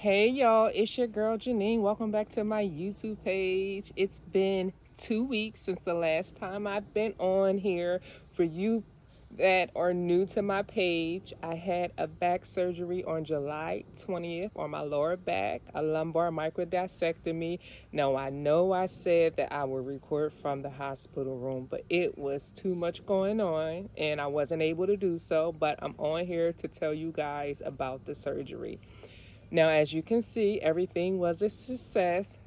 Hey y'all, it's your girl Janine. Welcome back to my YouTube page. It's been 2 weeks since the last time I've been on here. For you that are new to my page, I had a back surgery on July 20th on my lower back, a lumbar microdiscectomy. Now, I know I said that I would record from the hospital room, but it was too much going on and I wasn't able to do so. But I'm on here to tell you guys about the surgery. Now, as you can see, everything was a success.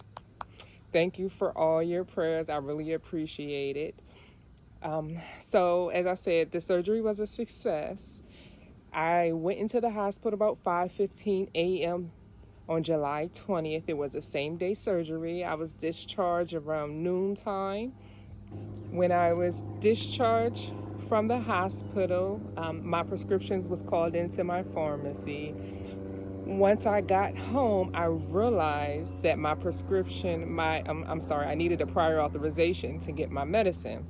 Thank you for all your prayers. I really appreciate it. So, as I said, the surgery was a success. I went into the hospital about 5:15 a.m. on July 20th. It was a same-day surgery. I was discharged around noontime. When I was discharged from the hospital, my prescriptions was called into my pharmacy. Once I got home, I realized that my prescription, I needed a prior authorization to get my medicine.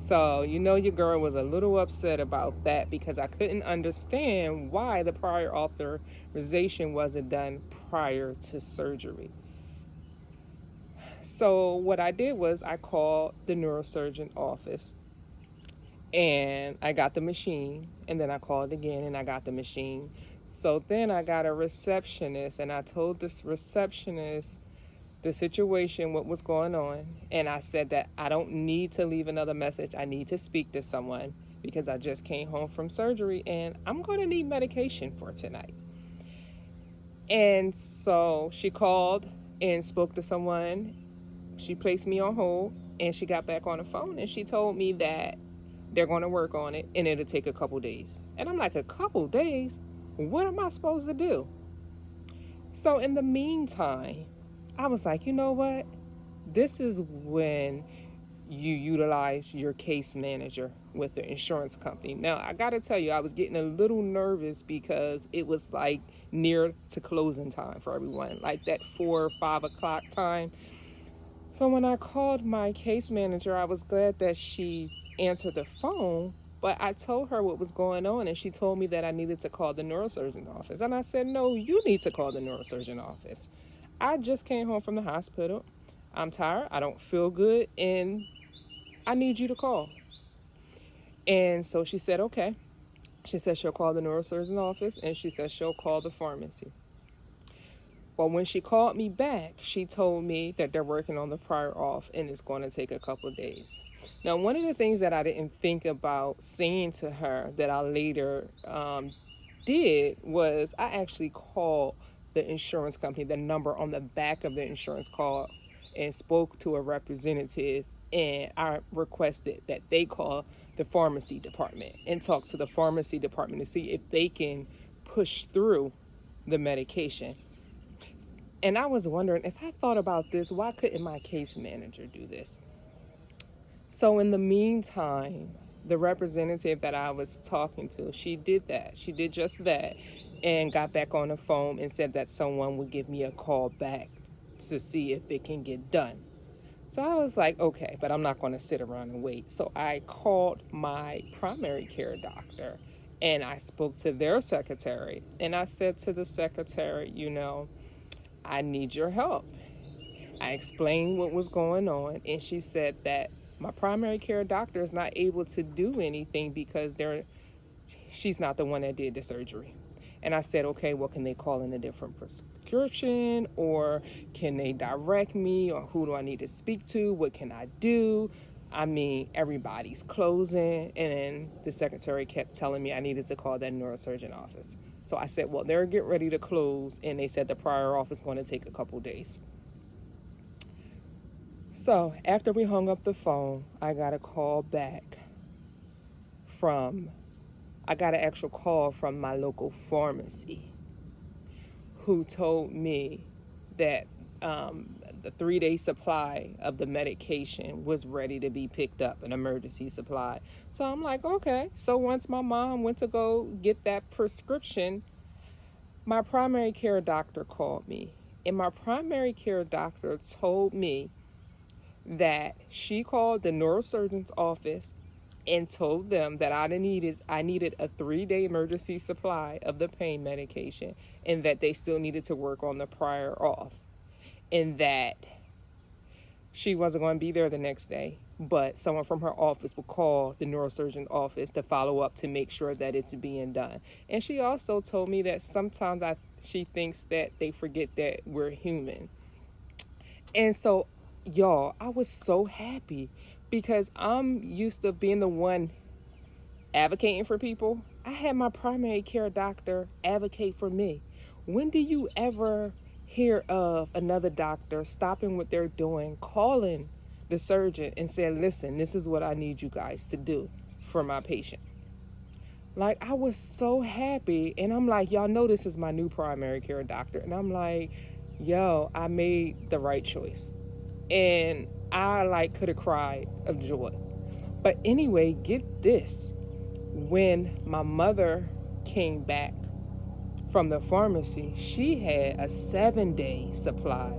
So, your girl was a little upset about that because I couldn't understand why the prior authorization wasn't done prior to surgery. So, what I did was I called the neurosurgeon office and I got the machine, and then I called again and I got the machine. So then I got a receptionist, and I told this receptionist the situation, what was going on, and I said that I don't need to leave another message. I need to speak to someone because I just came home from surgery and I'm going to need medication for tonight. And so she called and spoke to someone. She placed me on hold and she got back on the phone and she told me that they're going to work on it and it'll take a couple days. And I'm like, a couple days? What am I supposed to do? So in the meantime, I was like, you know what? This is when you utilize your case manager with the insurance company. Now, I got to tell you, I was getting a little nervous because it was like near to closing time for everyone, like that 4 or 5 o'clock time. So when I called my case manager, I was glad that she answered the phone, but I told her what was going on and she told me that I needed to call the neurosurgeon office. And I said, no, you need to call the neurosurgeon office. I just came home from the hospital. I'm tired. I don't feel good. And I need you to call. And so she said, okay. She said she'll call the neurosurgeon office and she said she'll call the pharmacy. Well, when she called me back, she told me that they're working on the prior auth and it's going to take a couple of days. Now, one of the things that I didn't think about saying to her that I later did was I actually called the insurance company, the number on the back of the insurance call, and spoke to a representative, and I requested that they call the pharmacy department and talk to the pharmacy department to see if they can push through the medication. And I was wondering, if I thought about this, why couldn't my case manager do this? So in the meantime, the representative that I was talking to, she did that. She did just that and got back on the phone and said that someone would give me a call back to see if it can get done. So I was like, okay, but I'm not going to sit around and wait. So I called my primary care doctor and I spoke to their secretary. And I said to the secretary, I need your help. I explained what was going on, and she said that my primary care doctor is not able to do anything because she's not the one that did the surgery. And I said, okay, well, can they call in a different prescription, or can they direct me, or who do I need to speak to? What can I do? I mean, everybody's closing. And then the secretary kept telling me I needed to call that neurosurgeon office. So I said, well, they're getting ready to close, and they said the prior auth is going to take a couple days. So after we hung up the phone, I got a call back I got an actual call from my local pharmacy who told me that the 3-day supply of the medication was ready to be picked up, an emergency supply. So I'm like, okay. So once my mom went to go get that prescription, my primary care doctor called me. And my primary care doctor told me that she called the neurosurgeon's office and told them that I needed a 3-day emergency supply of the pain medication, and that they still needed to work on the prior auth, and that she wasn't going to be there the next day, but someone from her office would call the neurosurgeon office to follow up to make sure that it's being done. And she also told me that sometimes she thinks that they forget that we're human. And so, y'all, I was so happy because I'm used to being the one advocating for people. I had my primary care doctor advocate for me. When do you ever hear of another doctor stopping what they're doing, calling the surgeon and saying, listen, this is what I need you guys to do for my patient? Like, I was so happy. And I'm like, y'all know this is my new primary care doctor. And I'm like, yo, I made the right choice. And I could have cried of joy. But anyway, get this. When my mother came back from the pharmacy, she had a 7-day supply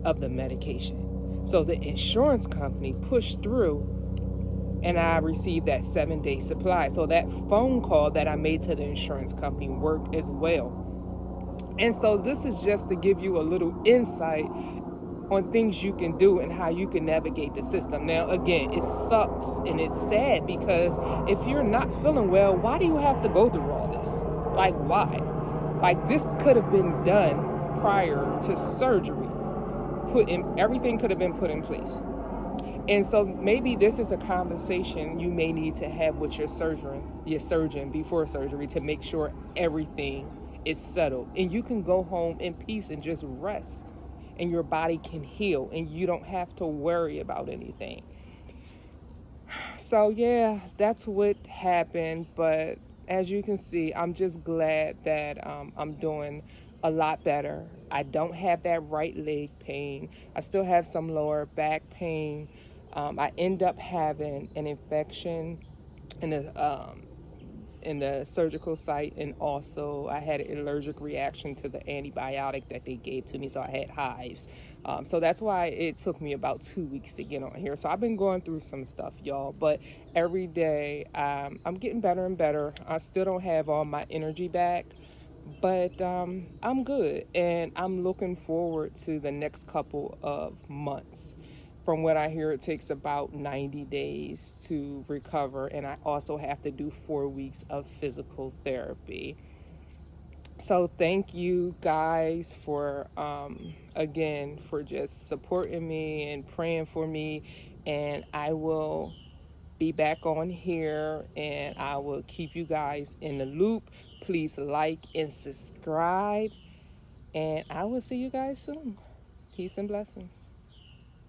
of the medication. So the insurance company pushed through, and I received that 7-day supply. So that phone call that I made to the insurance company worked as well. And so this is just to give you a little insight on things you can do and how you can navigate the system. Now, again, it sucks and it's sad because if you're not feeling well, why do you have to go through all this? Like, why? Like, this could have been done prior to surgery. Everything could have been put in place. And so maybe this is a conversation you may need to have with your surgeon before surgery to make sure everything is settled. And you can go home in peace and just rest. And your body can heal and you don't have to worry about anything. So yeah, that's what happened. But as you can see, I'm just glad that I'm doing a lot better. I don't have that right leg pain. I still have some lower back pain. I end up having an infection in the surgical site, and also I had an allergic reaction to the antibiotic that they gave to me, so I had hives. So that's why it took me about 2 weeks to get on here. So I've been going through some stuff, y'all, but every day I'm getting better and better. I still don't have all my energy back, but I'm good, and I'm looking forward to the next couple of months. From what I hear, it takes about 90 days to recover, and I also have to do 4 weeks of physical therapy. So thank you guys for, again, for just supporting me and praying for me, and I will be back on here, and I will keep you guys in the loop. Please like and subscribe, and I will see you guys soon. Peace and blessings.